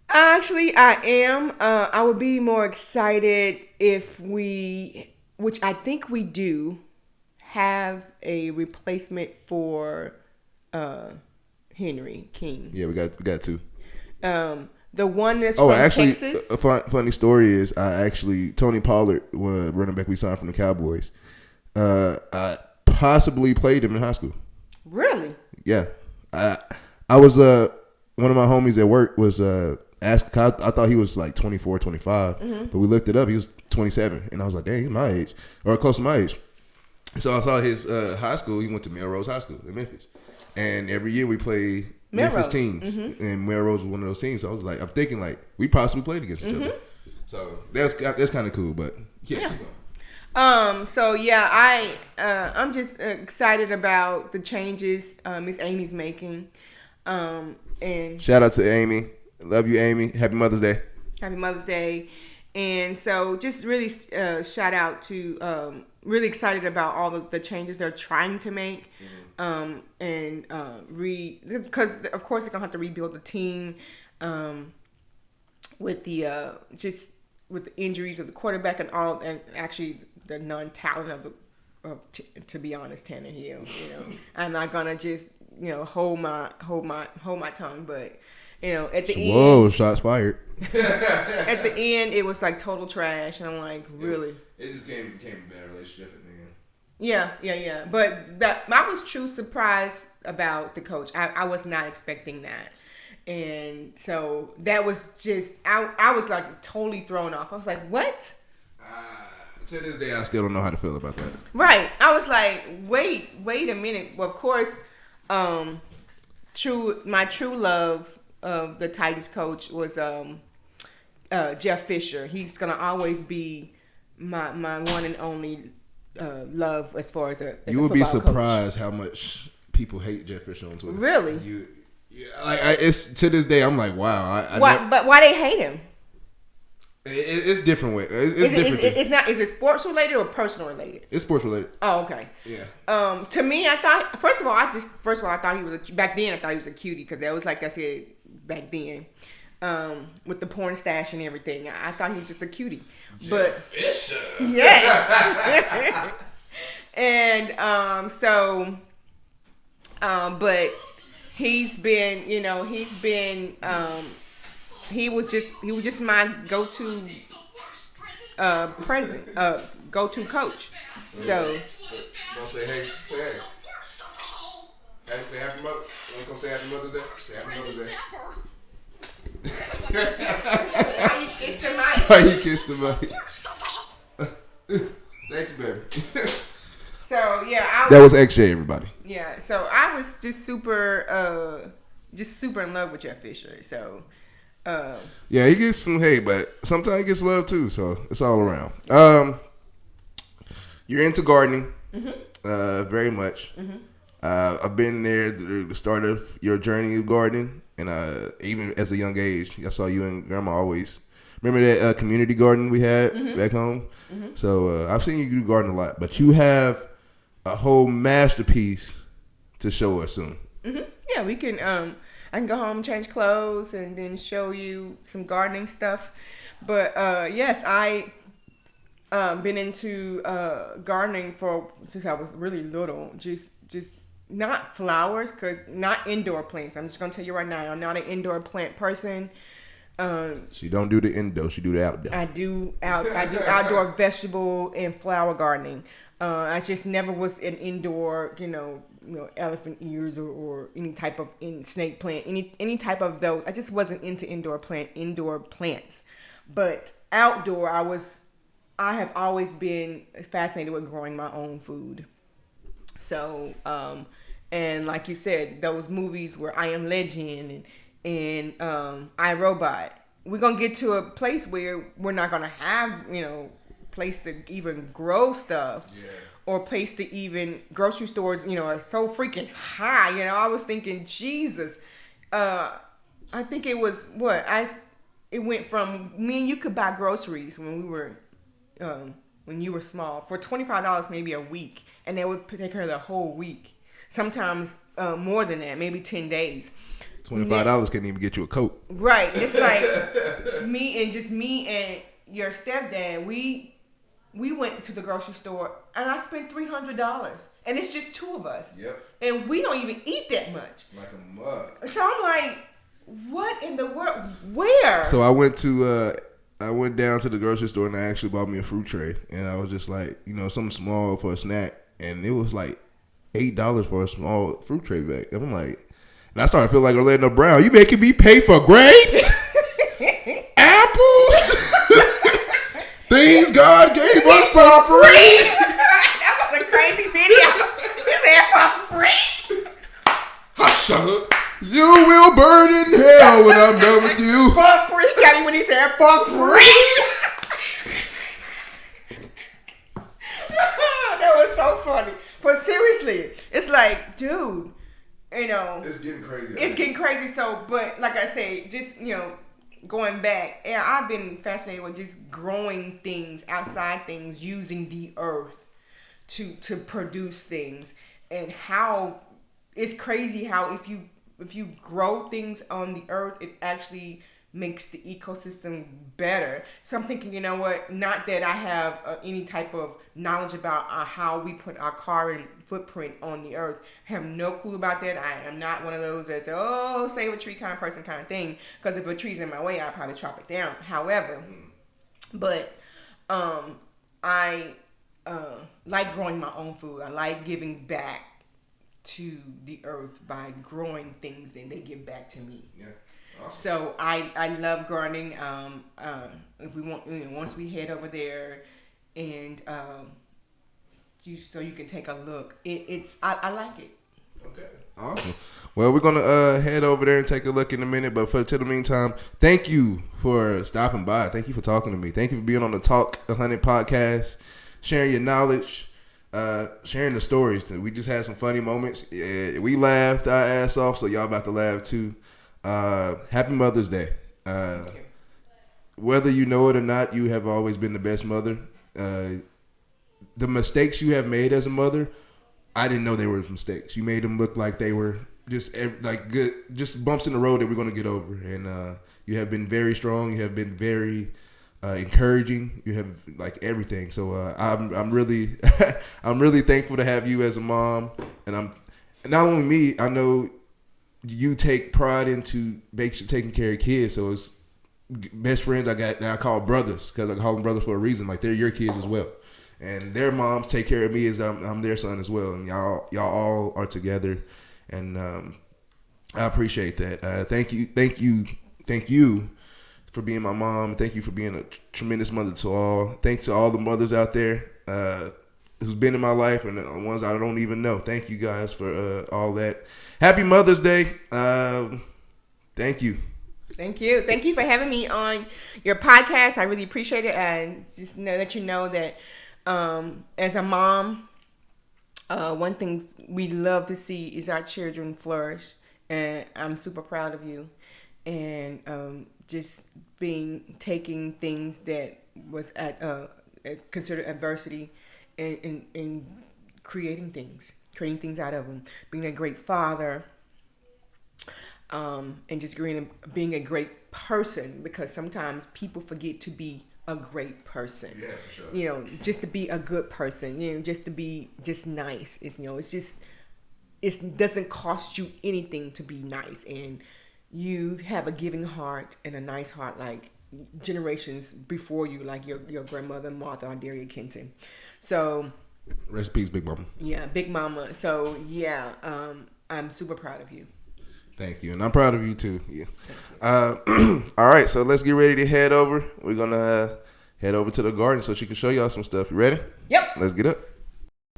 Actually, I am. I would be more excited if which I think we do, have a replacement for Henry King. Yeah, we got to. The one that's from Texas. A funny story is Tony Pollard, running back we signed from the Cowboys. I possibly played him in high school. Really? Yeah. I was one of my homies at work was asked. I thought he was like 24, 25, but we looked it up. He was 27, and I was like, dang, he's my age or close to my age. So I saw his high school. He went to Melrose High School in Memphis, and every year we play Memphis teams, and Melrose was one of those teams. So I was like, I'm thinking like we possibly played against each other. So that's kind of cool, but yeah. So yeah, I'm just excited about the changes Miss Amy's making. And shout out to Amy. Love you, Amy. Happy Mother's Day. Happy Mother's Day. And so just really shout out to really excited about all the changes they're trying to make. Because of course they're gonna have to rebuild the team with the with the injuries of the quarterback and actually the non-talent to be honest, Tanner Hill. I'm not gonna just hold my tongue, but at the end. Whoa! Shots fired. At the end, it was like total trash, and I'm like, really? It just became a bad relationship at the end. Yeah. But I was true surprised about the coach. I was not expecting that. And so that was just, I was like totally thrown off. I was like, what? To this day, I still don't know how to feel about that. Right. I was like, wait a minute. Well, of course, my true love of the Titans coach was Jeff Fisher. He's going to always be my one and only love as far as you would be surprised how much people hate Jeff Fisher on Twitter. Really? It's to this day. I'm like, wow. But why they hate him? It's different way. It's different. It's not. Is it sports related or personal related? It's sports related. Oh, okay. Yeah. To me, I thought first of all, I thought he was back then. I thought he was a cutie because that was like I said back then, with the porn stash and everything. I thought he was just a cutie, but Fisher. yes. And but he's been, he was just my go-to go-to coach. So Don't say hey. Say hey. Say happy mother. You gonna say happy Mother's Day? Say happy Mother's Day. how you kiss the mic? How you kiss the mic? Thank you, baby. So yeah, That was XJ, everybody. Yeah, so I was just super in love with Jeff Fisher. So yeah, he gets some hate, but sometimes he gets love too. So it's all around. You're into gardening, very much. I've been there the start of your journey of gardening, and even as a young age, I saw you and Grandma always. Remember that community garden we had back home? So I've seen you do garden a lot, but you have a whole masterpiece to show us soon. Yeah, we can. I can go home, change clothes, and then show you some gardening stuff. But yes, I been into gardening since I was really little. Just not flowers, not indoor plants. I'm just gonna tell you right now, I'm not an indoor plant person. She don't do the indoor; she do the outdoor. I do outdoor vegetable and flower gardening. I just never was an indoor, elephant ears or any type of snake plant, any type of those. I just wasn't into indoor plants. But outdoor, I have always been fascinated with growing my own food. So, and like you said, those movies where I Am Legend and iRobot, we're gonna get to a place where we're not gonna have, place to even grow stuff. Yeah. Or place to even grocery stores, are so freaking high. I was thinking, Jesus. I think it was it went from me and you could buy groceries when we were when you were small for $25 maybe a week, and they would take care of the whole week. Sometimes more than that, maybe 10 days. $25 can't even get you a coat. Right. It's like me and your stepdad. We went to the grocery store and I spent $300, and it's just two of us. Yep. And we don't even eat that much. Like a mug. So I'm like, what in the world? Where? So I went down to the grocery store and I actually bought me a fruit tray, and I was just like, something small for a snack, and it was like $8 for a small fruit tray bag. And I'm like, and I started feeling like Orlando Brown. You making me pay for grapes, apples, things God gave us for free. That was a crazy video. You said for free. Hush up. You will burn in hell when I'm done with you. For free. He got him when he said for free. That was so funny. But seriously, it's like, dude, It's getting crazy. It's getting crazy. So, but like I say, just, going back, yeah, I've been fascinated with just growing things, outside things, using the earth to produce things, and how it's crazy how if you grow things on the earth, it actually makes the ecosystem better. So I'm thinking, you know what? Not that I have any type of knowledge about how we put our carbon footprint on the earth. I have no clue about that. I am not one of those that's, save a tree kind of person kind of thing. Because if a tree's in my way, I'll probably chop it down. However, but I like growing my own food. I like giving back to the earth by growing things, and they give back to me. Yeah. Awesome. So I love gardening. If we want, once we head over there, and so you can take a look. I like it. Okay. Awesome. Well, we're gonna head over there and take a look in a minute. But till the meantime, thank you for stopping by. Thank you for talking to me. Thank you for being on the Ta1k podcast, sharing your knowledge. Sharing the stories. We just had some funny moments. We laughed our ass off, so y'all about to laugh too. Happy Mother's Day. whether you know it or not, you have always been the best mother. The mistakes you have made as a mother, I didn't know they were mistakes. You made them look like they were just like good, just bumps in the road that we're going to get over. And you have been very strong. You have been very encouraging. You have like everything. So I'm really I'm really thankful to have you as a mom. And I'm not only me. I know you take pride into taking care of kids. So it's best friends I got that I call brothers because I call them brothers for a reason. Like they're your kids as well. And their moms take care of me as I'm their son as well, and y'all all are together, and I appreciate that. Thank you for being my mom. Thank you for being a tremendous mother to all. Thanks to all the mothers out there who's been in my life and the ones I don't even know. Thank you guys for all that. Happy Mother's Day. Thank you. Thank you. Thank you for having me on your podcast. I really appreciate it, and just let you know that. As a mom, one thing we love to see is our children flourish, and I'm super proud of you. And just taking things that was considered adversity, and creating things out of them. Being a great father, and just being a great person, because sometimes people forget to be a great person. Yeah, for sure. Just to be a good person, just to be just nice. It doesn't cost you anything to be nice, and you have a giving heart and a nice heart like generations before you, like your grandmother Martha Arderia Kenton. So rest in peace, Big Mama. Yeah, Big Mama. So yeah, I'm super proud of you. Thank you, and I'm proud of you too. Yeah. All right, so let's get ready to head over. We're gonna head over to the garden so she can show y'all some stuff. You ready? Yep. Let's get up.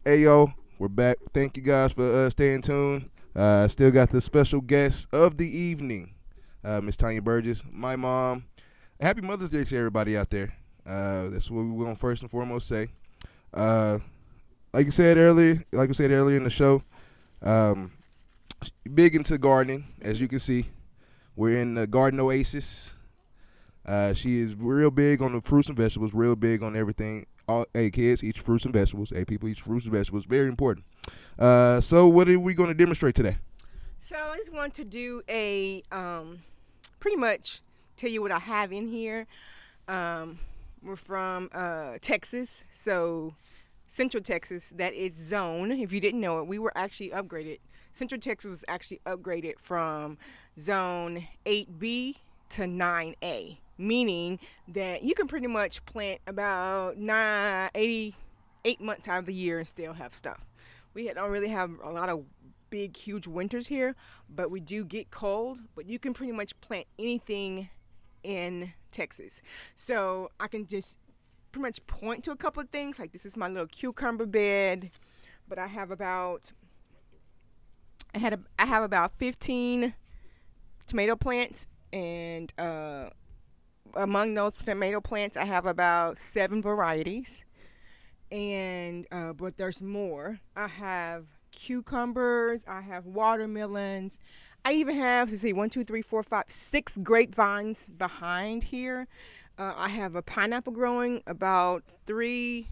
Hey yo, we're back. Thank you guys for staying tuned. Still got the special guest of the evening, Miss Tonya Burgess, my mom. Happy Mother's Day to everybody out there. That's what we're gonna first and foremost say. Like we said earlier in the show. Big into gardening, as you can see. We're in the garden oasis. She is real big on the fruits and vegetables, real big on everything. Hey, kids, eat fruits and vegetables. Hey, people, eat fruits and vegetables. Very important. So what are we going to demonstrate today? So I just want to do pretty much tell you what I have in here. We're from Texas, so Central Texas, that is zone. If you didn't know it, we were actually upgraded. Central Texas was actually upgraded from zone 8B to 9A, meaning that you can pretty much plant about 8 months out of the year and still have stuff. We don't really have a lot of big, huge winters here, but we do get cold, but you can pretty much plant anything in Texas. So I can just pretty much point to a couple of things, like this is my little cucumber bed, but I have about 15 tomato plants, and among those tomato plants I have about 7 varieties, and but there's more. I have cucumbers, I have watermelons, I even have 6 grapevines behind here. I have a pineapple growing, about 3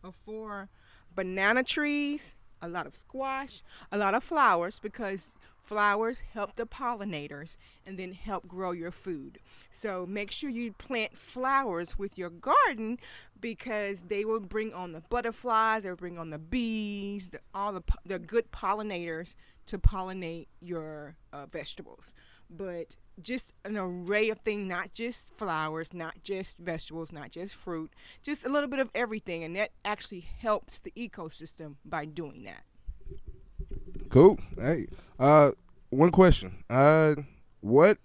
or 4 banana trees, a lot of squash, a lot of flowers, because flowers help the pollinators and then help grow your food. So make sure you plant flowers with your garden, because they will bring on the butterflies, they'll bring on the bees, all the good pollinators to pollinate your vegetables. But just an array of things, not just flowers, not just vegetables, not just fruit, just a little bit of everything, and that actually helps the ecosystem by doing that. Cool. Hey, one question. What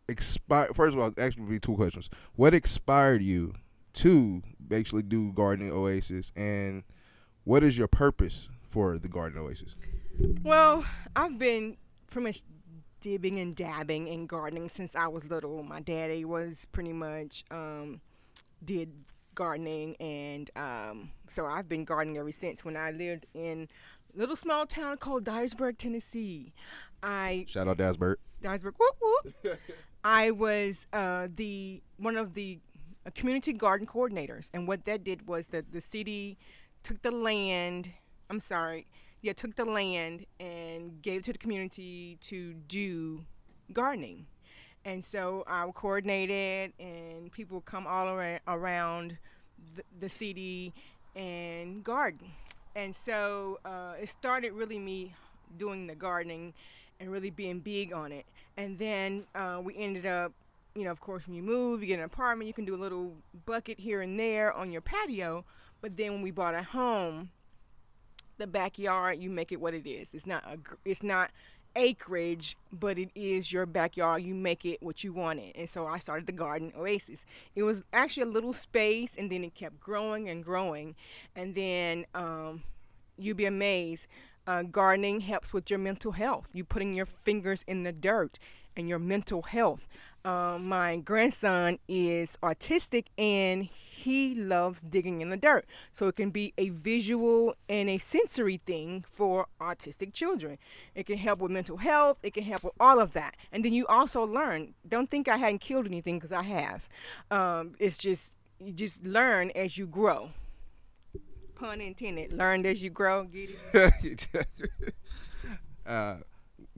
expired? First of all, actually, be 2 questions. What inspired you to actually do Gardening Oasis, and what is your purpose for the Garden Oasis? Well, I've been pretty much dibbing and dabbing in gardening since I was little. My daddy was pretty much did gardening, and so I've been gardening ever since. When I lived in a little small town called Dyersburg, Tennessee, Shout out Dyersburg. Whoop whoop. I was one of the community garden coordinators. And what that did was that the city took the land. I'm sorry, yeah, took the land and gave it to the community to do gardening. And so I would coordinate it, and people would come all around the city and garden. And so it started really me doing the gardening and really being big on it. And then we ended up, of course, when you move, you get an apartment, you can do a little bucket here and there on your patio. But then when we bought a home, the backyard, you make it what it is. It's not acreage, but it is your backyard. You make it what you want it. And so I started the garden oasis. It was actually a little space, and then it kept growing and growing. And then you'd be amazed. Gardening helps with your mental health. You putting your fingers in the dirt and your mental health. My grandson is autistic, and he loves digging in the dirt. So it can be a visual and a sensory thing for autistic children. It can help with mental health. It can help with all of that. And then you also learn. Don't think I hadn't killed anything, because I have. It's just, you just learn as you grow. Pun intended. Learned as you grow. Get it?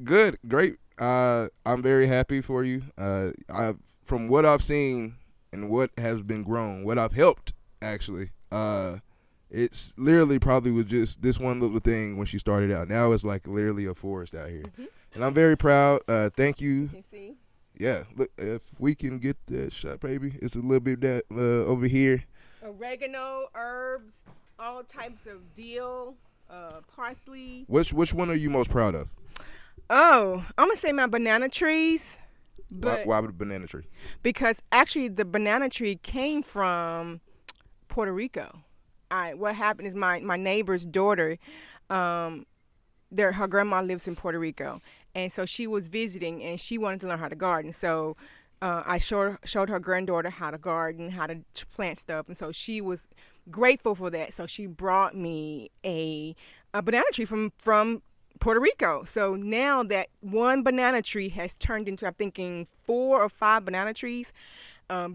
Good, great. I'm very happy for you. From what I've seen and what has been grown, what I've helped actually, it's literally probably was just this one little thing when she started out. Now it's like literally a forest out here, and I'm very proud. Thank you. You can see. Yeah, look, if we can get that shot, baby, it's a little bit that over here. Oregano, herbs, all types of dill, parsley. Which one are you most proud of? Oh, I'm gonna say my banana trees. But Why the banana tree? Because actually the banana tree came from Puerto Rico. What happened is my neighbor's daughter, her grandma lives in Puerto Rico, and so she was visiting and she wanted to learn how to garden. So I showed her granddaughter how to garden, how to plant stuff, and so she was grateful for that. So she brought me a banana tree from Puerto Rico. So now that one banana tree has turned into, I'm thinking, 4 or 5 banana trees,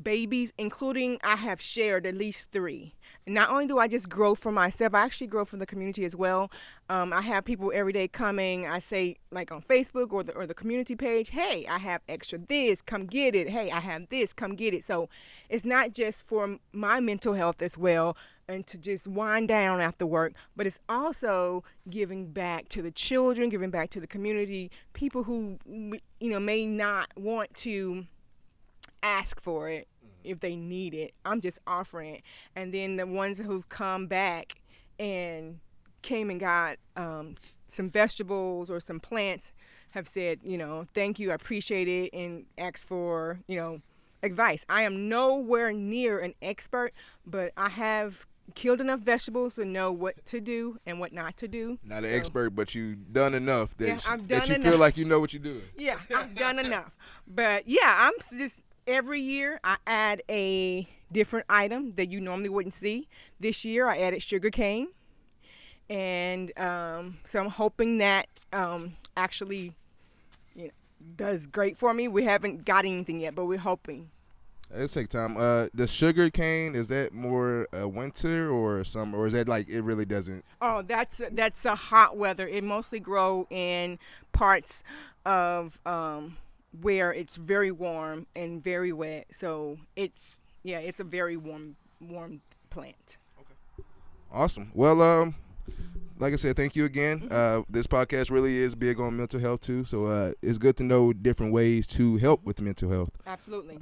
babies, including I have shared at least 3. Not only do I just grow for myself, I actually grow for the community as well. I have people every day coming. I say, like on Facebook or the community page, hey, I have extra this, come get it. Hey, I have this, come get it. So it's not just for my mental health as well, and to just wind down after work, but it's also giving back to the children, giving back to the community, people who may not want to ask for it if they need it. I'm just offering it. And then the ones who've come back and came and got some vegetables or some plants have said, thank you, I appreciate it, and asked for, advice. I am nowhere near an expert, but I have killed enough vegetables to know what to do and what not to do. Not an expert, but you've done enough I've done that you enough. feel like you know what you're doing. Yeah, I've done enough. But yeah, I'm just, every year I add a different item that you normally wouldn't see. This year I added sugar cane. And so I'm hoping that actually does great for me. We haven't got anything yet, but we're hoping. It'll take time. The sugar cane, is that more winter or summer, or is that like it really doesn't? Oh, that's a hot weather. It mostly grow in parts of where it's very warm and very wet. So it's a very warm plant. Okay. Awesome. Well, like I said, thank you again. This podcast really is big on mental health too, so it's good to know different ways to help with mental health. Absolutely.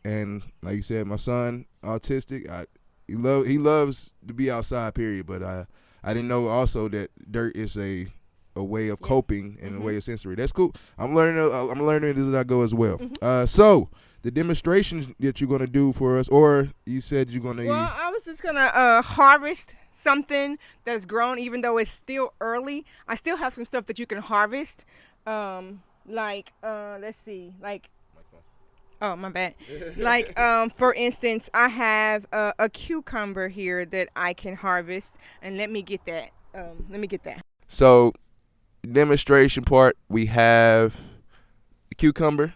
And like you said, my son, autistic, he loves to be outside. Period. But I didn't know also that dirt is a way of coping and a way of sensory. That's cool. I'm learning as I go as well. So the demonstration that you're gonna do for us, or you said you're gonna. Well, I was just gonna harvest something that's grown, even though it's still early. I still have some stuff that you can harvest. Let's see, oh, my bad. For instance, I have a cucumber here that I can harvest, and let me get that. So, demonstration part, we have a cucumber,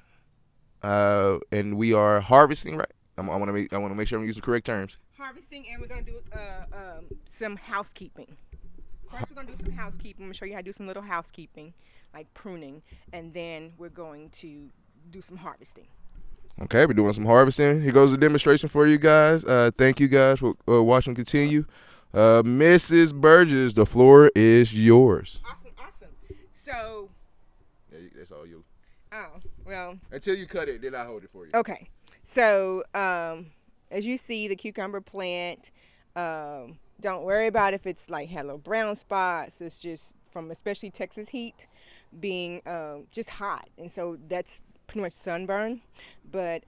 and we are harvesting, right? I want to make sure I'm using the correct terms. Harvesting, and we're gonna do some housekeeping. First, we're gonna do some housekeeping. I'm gonna show you how to do some little housekeeping, like pruning, and then we're going to do some harvesting. Okay, we're doing some harvesting. Here goes the demonstration for you guys. Thank you guys for watching. Continue. Mrs. Burgess, the floor is yours. Awesome. So. Yeah, that's all you. Oh, well. Until you cut it, then I hold it for you. Okay. So, as you see, the cucumber plant, don't worry about if it's like had little brown spots. It's just from especially Texas heat being just hot. And so that's pretty much sunburn. But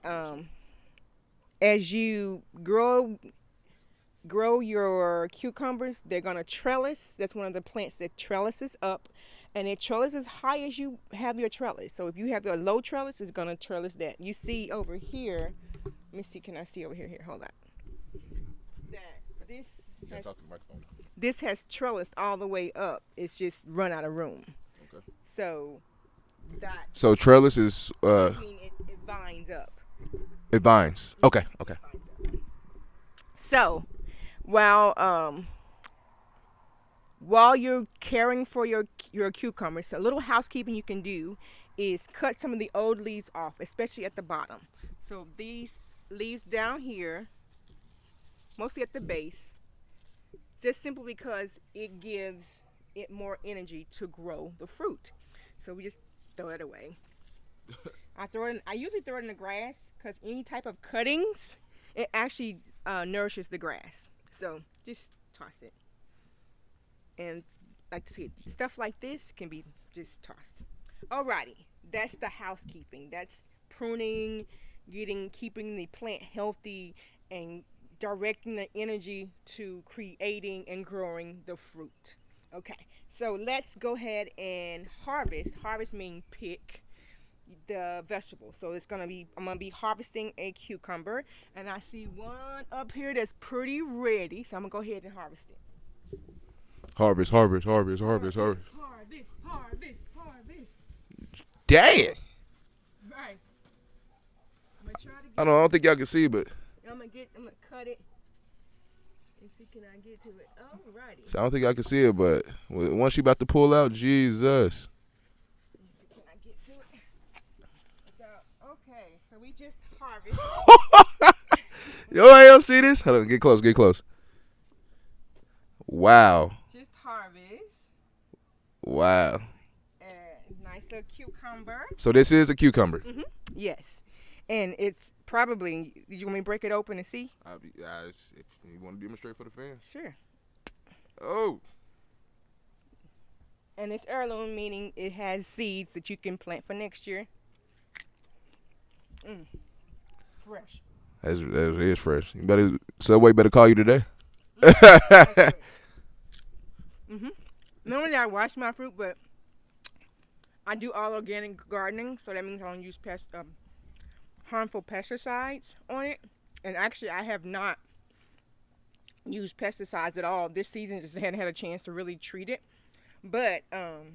as you grow your cucumbers, they're going to trellis. That's one of the plants that trellises up, and it trellises as high as you have your trellis. So if you have a low trellis, it's going to trellis that. You see over here, let me see, can I see over here? Here, hold on. That this has trellised all the way up. It's just run out of room. Okay. So trellis is I mean it vines up. It vines. Okay. So while you're caring for your cucumbers, a little housekeeping you can do is cut some of the old leaves off, especially at the bottom. So these leaves down here, mostly at the base, just simply because it gives it more energy to grow the fruit. So we just throw it away. I usually throw it in the grass because any type of cuttings, it actually nourishes the grass. So just toss it. And like to see stuff like this can be just tossed. Alrighty, that's the housekeeping. That's pruning, keeping the plant healthy, and directing the energy to creating and growing the fruit. Okay, so let's go ahead and harvest. Harvest means pick the vegetable. So I'm gonna be harvesting a cucumber, and I see one up here that's pretty ready. So I'm gonna go ahead and harvest it. Harvest. Harvest. Dang. Right. I'm gonna try to get I don't think y'all can see, but I'm gonna cut it and see can I get to it. Alrighty. so I don't think I can see it, but once you about to pull out, Jesus. Let me see, can I get to it? Okay, so we just harvest. Yo, I don't see this. Hold on, get close. Wow. Just harvest. Wow. Nice little cucumber. So this is a cucumber. Mm-hmm. Yes, and it's probably. Did you want me to break it open and see? If you want to demonstrate for the fans. Sure. Oh. And it's heirloom, meaning it has seeds that you can plant for next year. Fresh. That is fresh. Subway better call you today. Normally I wash my fruit, but I do all organic gardening, so that means I don't use harmful pesticides on it. And actually, I have not used pesticides at all this season. Just hadn't had a chance to really treat it. But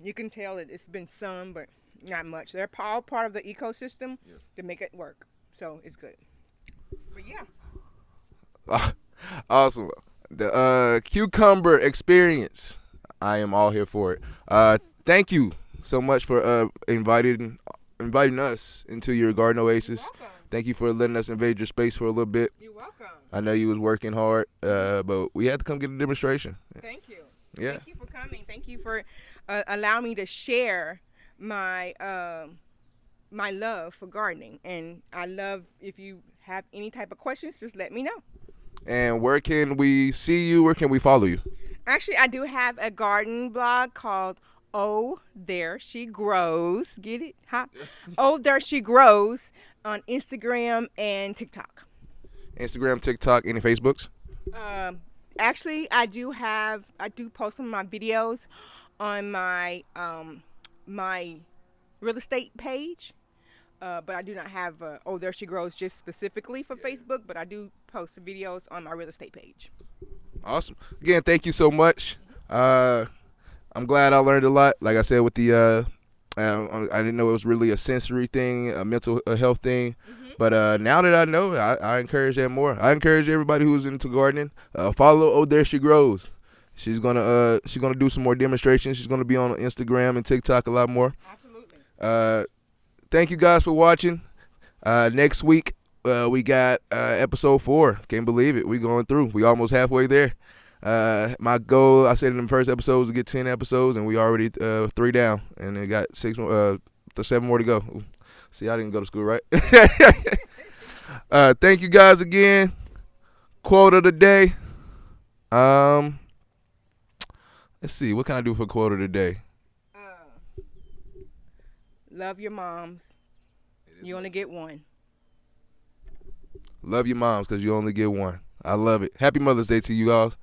you can tell that it's been some, but not much. They're all part of the ecosystem to make it work, so it's good. But yeah. Awesome. The cucumber experience. I am all here for it. Thank you so much for inviting us into your garden oasis. You're welcome. Thank you for letting us invade your space for a little bit. You're welcome. I know you was working hard, but we had to come get a demonstration. Thank you. Yeah. Thank you for coming. Thank you for allowing me to share my my love for gardening. And I love, if you have any type of questions, just let me know. And where can we see you? Where can we follow you? Actually, I do have a garden blog called Oh There She Grows. Get it? Huh? Oh There She Grows on Instagram and TikTok. Instagram, TikTok, any Facebooks? Actually, I do post some of my videos on my my real estate page. But I do not have Oh There She Grows just specifically for Facebook, but I do post videos on my real estate page. Awesome. Again, thank you so much. I'm glad I learned a lot. Like I said, with the I didn't know it was really a sensory thing, a mental health thing. But now that I know, I encourage that more. I encourage everybody who's into gardening, follow Oh There She Grows. She's gonna do some more demonstrations. She's gonna be on Instagram and TikTok a lot more. Absolutely. Thank you guys for watching. Next week we got episode 4. Can't believe it. We going through. We almost halfway there. My goal, I said in the first episode, was to get 10 episodes, and we already 3 down, and it got 7 more to go. Ooh. See, I didn't go to school, right? Thank you guys again. Quote of the day. Let's see. What can I do for quote of the day? Love your moms. You only get one. Love your moms because you only get one. I love it. Happy Mother's Day to you all.